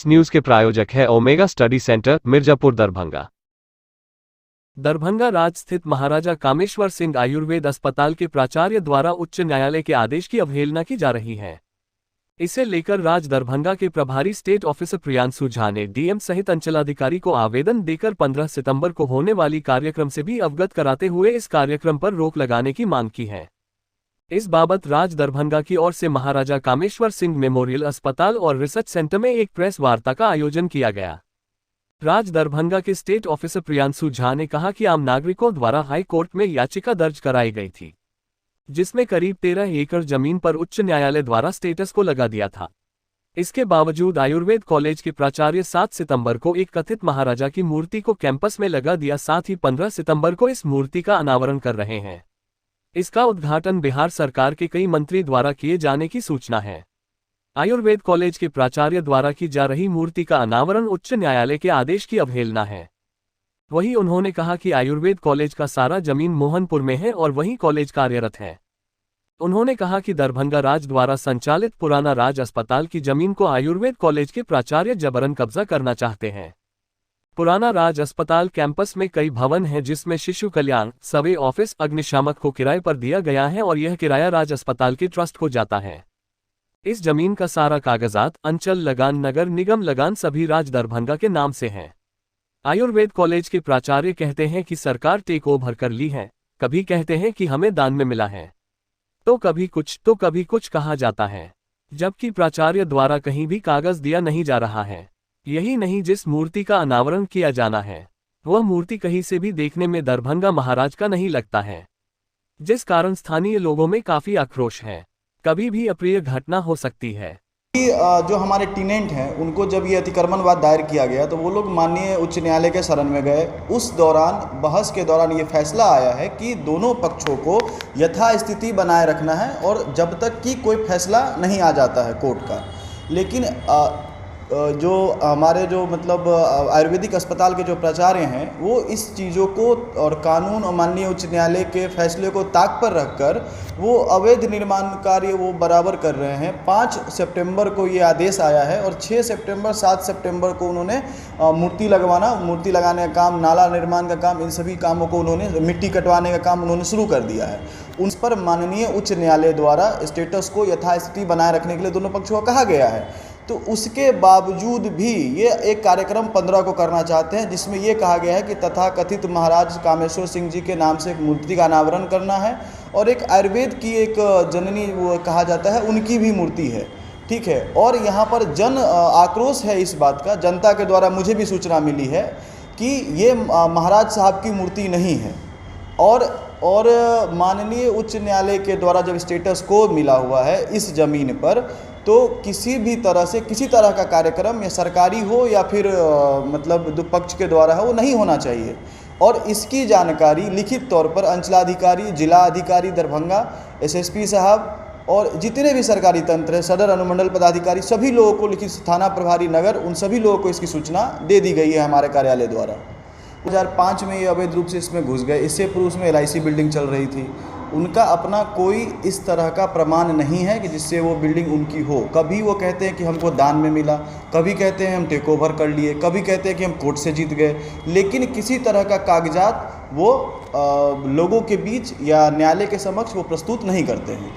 इस न्यूज के प्रायोजक है omega study centre, Mirzapur, Darbhanga. Darbhanga Raj स्थित महाराजा कामेश्वर सिंह आयुर्वेद अस्पताल के प्राचार्य द्वारा उच्च न्यायालय के आदेश की अवहेलना की जा रही है। इसे लेकर राज दरभंगा के प्रभारी स्टेट ऑफिसर प्रियांशु झा ने डीएम सहित अंचलाधिकारी को आवेदन देकर 15 सितंबर को होने वाली कार्यक्रम से भी अवगत कराते हुए इस कार्यक्रम पर रोक लगाने की मांग की है। इस बाबत राज दरभंगा की ओर से महाराजा कामेश्वर सिंह मेमोरियल अस्पताल और रिसर्च सेंटर में एक प्रेस वार्ता का आयोजन किया गया। राज दरभंगा के स्टेट ऑफिसर प्रियांशु झा ने कहा कि आम नागरिकों द्वारा हाई कोर्ट में याचिका दर्ज कराई गई थी, जिसमें करीब 13 एकड़ जमीन पर उच्च न्यायालय द्वारा स्टेटस को लगा दिया था। इसके बावजूद आयुर्वेद कॉलेज के प्राचार्य 7 सितंबर को एक कथित महाराजा की मूर्ति को कैंपस में लगा दिया, साथ ही 15 सितंबर को इस मूर्ति का अनावरण कर रहे हैं। इसका उद्घाटन बिहार सरकार के कई मंत्री द्वारा किए जाने की सूचना है। आयुर्वेद कॉलेज के प्राचार्य द्वारा की जा रही मूर्ति का अनावरण उच्च न्यायालय के आदेश की अवहेलना है। वहीं उन्होंने कहा कि आयुर्वेद कॉलेज का सारा जमीन मोहनपुर में है और वहीं कॉलेज कार्यरत है। उन्होंने कहा कि दरभंगा राज द्वारा संचालित पुराना राज अस्पताल की जमीन को आयुर्वेद कॉलेज के प्राचार्य जबरन कब्जा करना चाहते हैं। पुराना राज अस्पताल कैंपस में कई भवन हैं, जिसमें शिशु कल्याण, सर्वे ऑफिस, अग्निशामक को किराए पर दिया गया है और यह किराया राज अस्पताल के ट्रस्ट को जाता है। इस जमीन का सारा कागजात, अंचल लगान, नगर निगम लगान सभी राज दरभंगा के नाम से हैं। आयुर्वेद कॉलेज के प्राचार्य कहते हैं कि सरकार टेक ओवर कर ली है, कभी कहते हैं कि हमें दान में मिला है, तो कभी कुछ कहा जाता है, जबकि प्राचार्य द्वारा कहीं भी कागज दिया नहीं जा रहा है। यही नहीं, जिस मूर्ति का अनावरण किया जाना है वह मूर्ति कहीं से भी देखने में दरभंगा महाराज का नहीं लगता है, जिस कारण स्थानीय लोगों में काफी आक्रोश है। कभी भी अप्रिय घटना हो सकती है। जो हमारे टेनेंट हैं उनको जब ये अतिक्रमणवाद दायर किया गया तो वो लोग माननीय उच्च न्यायालय के शरण में गए। उस दौरान बहस के दौरान ये फैसला आया है कि दोनों पक्षों को यथास्थिति बनाए रखना है और जब तक कि कोई फैसला नहीं आ जाता है कोर्ट का। लेकिन जो हमारे जो मतलब आयुर्वेदिक अस्पताल के जो प्राचार्य हैं वो इस चीज़ों को और कानून और माननीय उच्च न्यायालय के फैसले को ताक पर रखकर वो अवैध निर्माण कार्य वो बराबर कर रहे हैं। 5 सितंबर को ये आदेश आया है और 6 सितंबर 7 सितंबर को उन्होंने मूर्ति लगाने का काम, नाला निर्माण का काम, इन सभी कामों को उन्होंने, मिट्टी कटवाने का काम उन्होंने शुरू कर दिया है। उन पर माननीय उच्च न्यायालय द्वारा स्टेटस को यथास्थिति बनाए रखने के लिए दोनों पक्षों को कहा गया है। तो उसके बावजूद भी ये एक कार्यक्रम 15 को करना चाहते हैं, जिसमें ये कहा गया है कि तथाकथित महाराज कामेश्वर सिंह जी के नाम से एक मूर्ति का अनावरण करना है और एक आयुर्वेद की एक जननी वो कहा जाता है उनकी भी मूर्ति है, ठीक है। और यहाँ पर जन आक्रोश है इस बात का, जनता के द्वारा मुझे भी सूचना मिली है कि ये महाराज साहब की मूर्ति नहीं है और माननीय उच्च न्यायालय के द्वारा जब स्टेटस को मिला हुआ है इस ज़मीन पर, तो किसी भी तरह से किसी तरह का कार्यक्रम या सरकारी हो या फिर मतलब दुपक्ष के द्वारा हो वो नहीं होना चाहिए। और इसकी जानकारी लिखित तौर पर अंचलाधिकारी, जिला अधिकारी दरभंगा, एसएसपी साहब और जितने भी सरकारी तंत्र है, सदर अनुमंडल पदाधिकारी, सभी लोगों को लिखित, थाना प्रभारी नगर, उन सभी लोगों को इसकी सूचना दे दी गई है हमारे कार्यालय द्वारा। 2005 में ये अवैध रूप से इसमें घुस गए। इससे पूर्व उसमें LIC बिल्डिंग चल रही थी। उनका अपना कोई इस तरह का प्रमाण नहीं है कि जिससे वो बिल्डिंग उनकी हो। कभी वो कहते हैं कि हमको दान में मिला, कभी कहते हैं हम टेक ओवर कर लिए, कभी कहते हैं कि हम कोर्ट से जीत गए, लेकिन किसी तरह का कागजात वो लोगों के बीच या न्यायालय के समक्ष वो प्रस्तुत नहीं करते हैं।